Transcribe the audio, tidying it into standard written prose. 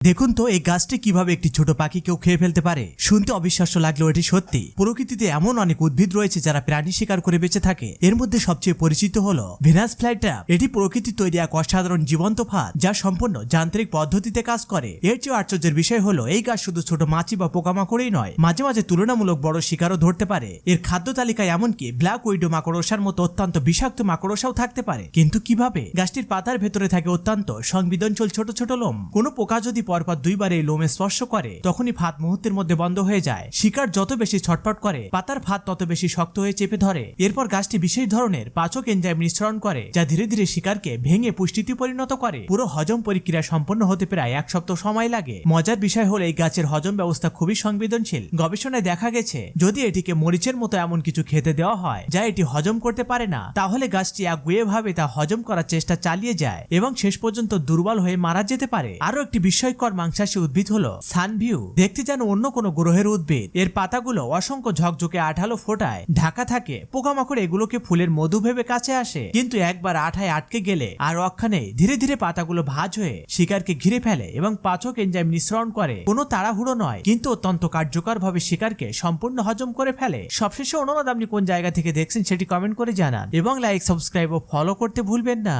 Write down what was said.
দেখুন তো এই গাছটি কিভাবে একটি ছোট পাখিকেও খেয়ে ফেলতে পারে। শুনতে অবিশ্বাস্য লাগলেও এটি সত্যি। প্রকৃতিতে এমন অনেক উদ্ভিদ রয়েছে যারা প্রাণী শিকার করে বেঁচে থাকে। এর মধ্যে সবচেয়ে পরিচিত হলো ভেনাস ফ্লাইট্র্যাপ। এটি প্রকৃতির তৈরি এক অসাধারণ জীবন্ত ফাঁদ যা সম্পূর্ণ যান্ত্রিক পদ্ধতিতে কাজ করে। এর চেয়ে আশ্চর্যের বিষয় হলো এই গাছ শুধু ছোট মাছি বা পোকামাকড়ই নয়, মাঝে মাঝে তুলনামূলক বড় শিকারও ধরতে পারে। এর খাদ্য তালিকায় এমনকি ব্ল্যাক উইডো মাকড়সার মতো অত্যন্ত বিষাক্ত মাকড়সাও থাকতে পারে। কিন্তু কিভাবে? গাছটির পাতার ভেতরে থাকে অত্যন্ত সংবেদনশীল ছোট ছোট লোম। কোনো পোকা যদি পরপর দুইবার এই লোমে স্পর্শ করে তখনই ফাঁদ মুহূর্তের মধ্যে বন্ধ হয়ে যায়। শিকার যত বেশি ছটফট করে পাতার ফাঁদ তত বেশি শক্ত হয়ে চেপে ধরে। এরপর গাছটি বিশেষ ধরনের পাচক এনজাইম নিঃসরণ করে যা ধীরে ধীরে শিকারকে ভেঙে পুষ্টিতে পরিণত করে। পুরো হজম প্রক্রিয়া সম্পন্ন হতে প্রায় এক সপ্তাহ সময় লাগে। মজার বিষয় হলো এই গাছের হজম ব্যবস্থা খুবই সংবেদনশীল। গবেষণায় দেখা গেছে যদি এটিকে মরিচের মতো এমন কিছু খেতে দেওয়া হয় যা এটি হজম করতে পারে না, তাহলে গাছটি একগুঁয়ে ভাবে তা হজম করার চেষ্টা চালিয়ে যায় এবং শেষ পর্যন্ত দুর্বল হয়ে মারা যেতে পারে। আরো একটি বিস্ময়কর মাংসাশী উদ্ভিদ হলো সানভিউ। দেখতে যেন অন্য কোনো গ্রহের উদ্ভিদ। এর পাতাগুলো অসংখ্য ঝকঝকে আঠালো ফোঁটায় ঢাকা থাকে। পোকামাকড় এগুলোকে ফুলের মধু ভেবে কাছে আসে, কিন্তু একবার আঠায় আটকে গেলে আর রক্ষা নেই। ধীরে ধীরে পাতাগুলো ভাঁজ হয়ে শিকারকে ঘিরে ফেলে এবং পাচক এনজাইম নিঃসরণ করে। কোনো তাড়াহুড়ো নয়, কিন্তু অত্যন্ত কার্যকর ভাবে শিকারকে সম্পূর্ণ হজম করে ফেলে। সবশেষে অনুরোধ, আপনি কোন জায়গা থেকে দেখছেন সেটি কমেন্ট করে জানান এবং লাইক, সাবস্ক্রাইব ও ফলো করতে ভুলবেন না।